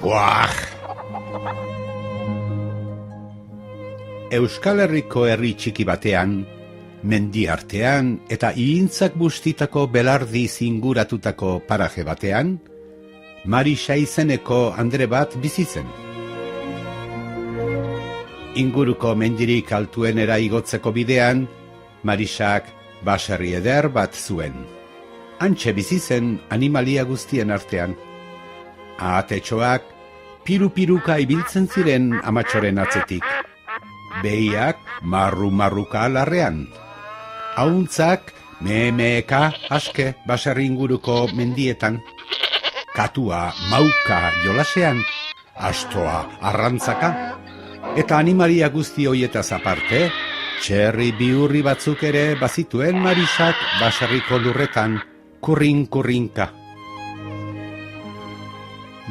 Puah! Euskal Herriko herri txiki batean, mendi artean eta ihintzak bustitako belardi zinguratutako paraje batean, Marisa izeneko andre bat bizi zen. Inguruko mendirik altuenera igotzeko bidean, Marisak baserri eder bat zuen. Hantxe bizi zen animalia guztien artean. Ahatetxoak piru-piruka ibiltzen ziren amatxoren atzetik. Behiak marru-marruka larrean. Ahuntzak me-meeka aske baserri inguruko mendietan. Katua mauka jolasean, astoa arrantzaka. Eta animalia guzti hoietaz aparte, txerri bihurri batzuk ere bazituen Marisak baserriko lurretan, kurrin-kurrinka.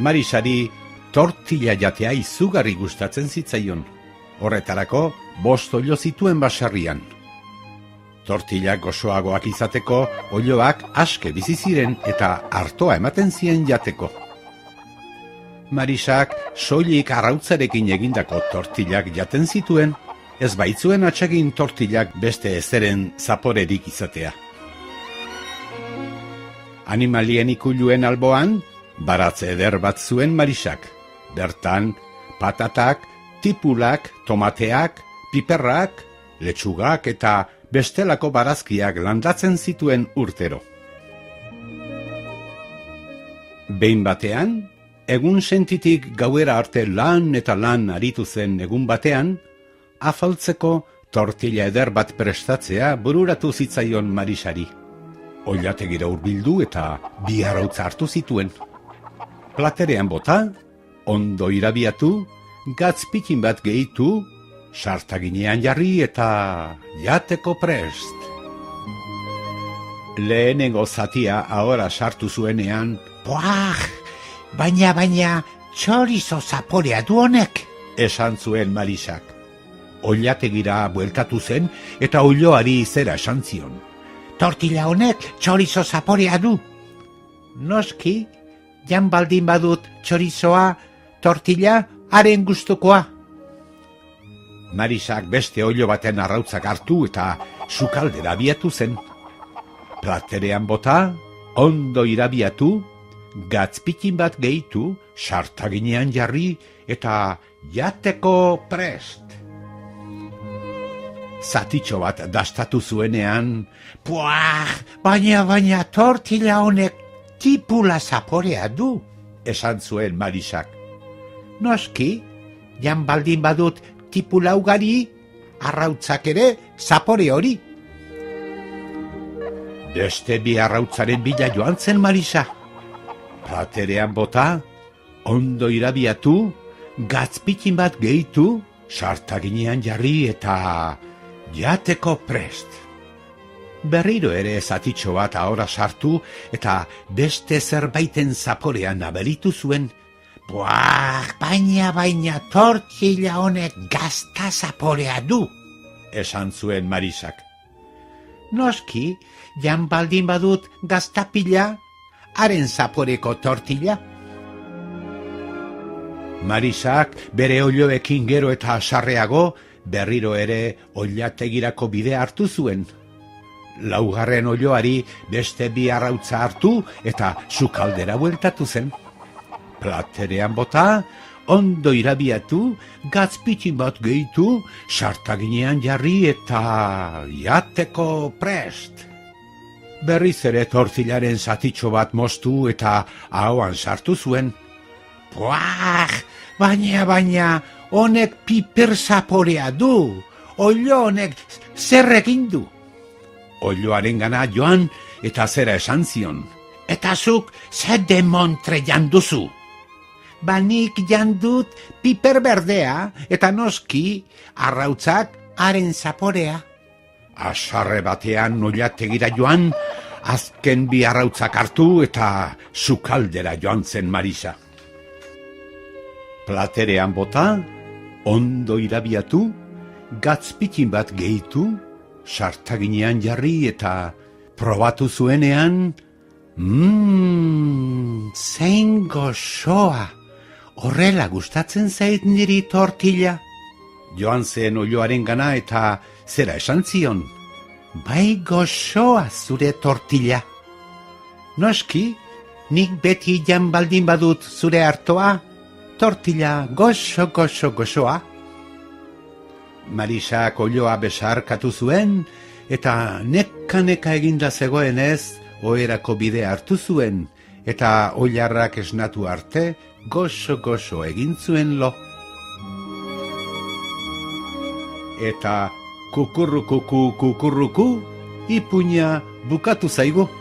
Marisari tortilla jatea izugarri gustatzen zitzaion. Horretarako, 5 oilo zituen baserrian. Tortillak gozoagoak izateko, oiloak aske bizi ziren eta artoa ematen zien jateko. Marisak soilik arrautzarekin egindako tortillak jaten zituen, ez baitzuen atsegin tortillak beste ezeren zaporerik izatea. Animalien ikuluen alboan, baratze eder bat zuen Marisak. Bertan, patatak, tipulak, tomateak, piperrak, letxugak eta bestelako barazkiak landatzen zituen urtero. Behin batean, egun sentitik gauera arte lan eta lan aritu zen egun batean, afaltzeko tortilla eder bat prestatzea bururatu zitzaion Marisari. Oilategira hurbildu eta 2 arrautz hartu zituen. Platerean bota, ondo irabiatu, gatz pikin bat gehitu, sartaginean jarri eta jateko prest. Lehenengo zatia ahora sartu zuenean, Puah! Baina, txorizo zaporea du honek. Esan zuen Marisak. Oilategira bueltatu zen eta oiloari zera esan zion. Tortilla honek txorizo zaporea du. Noski, jan baldin badut txorizoa, tortilla haren gustukoa. Marisak beste oilo baten arrautzak hartu eta sukaldera abiatu zen. Platerean bota, ondo irabiatu, gatzpikin bat gehitu, sartaginean jarri eta jateko prest. Zatitxo bat dastatu zuenean, Puah! Baina tortilla honek tipula zaporea du. Esan zuen Marisak. Noski, jan baldin badut tipula ugari, arrautzak ere zapore hori. Beste 2 arrautzaren bila joan zen Marisa. Platerean bota, ondo irabiatu, gatzpikin bat gehitu, sartaginean jarri eta jateko prest. Berriro ere zatitxo bat ahora sartu eta beste zerbaiten zaporean aberitu zuen. Buah, baina tortilla honek gazta zaporea du. Esan zuen Marisak. Noski, jan baldin badut gaztapila, haren zaporeko tortilla. Marisak bere oiloekin gero eta asarreago berriro ere oilategirako bide hartu zuen. 4. oiloari beste 2 arrautza hartu eta sukaldera bueltatu zen. Platerean bota, ondo irabiatu, gatzpitin bat gehitu, sartaginean jarri eta jateko prest. Berriz ere tortillaren zatitxo bat moztu eta ahoan sartu zuen. Puah! Baina, honek piper zaporea du. Oilo honek zer egin du. Oiloaren gana joan eta zera esan zion. Eta zuk zer demontre janduzu. Banik jandut piper berdea eta noski arrautzak haren zaporea. Asarre batean oilategira joan, azken 2 arrautzak hartu eta sukaldera joan zen Marisa. Platerean bota, ondo irabiatu, gatzpikin bat gehitu, sartaginean jarri eta probatu zuenean, zein gozoa, Horrela gustatzen zait niri tortilla. Joan zen oioaren gana eta zera esan zion. Bai goxoa zure tortilla. Noski, Nik beti jan baldin badut zure hartoa, tortilla goxoa. Marisak oioa besarkatu zuen, eta neka eginda zegoenez, oherako bide hartu zuen, eta oilarrak esnatu arte, goxo egin zuen lo. Eta kukurruku, ipuina bukatu zaigu.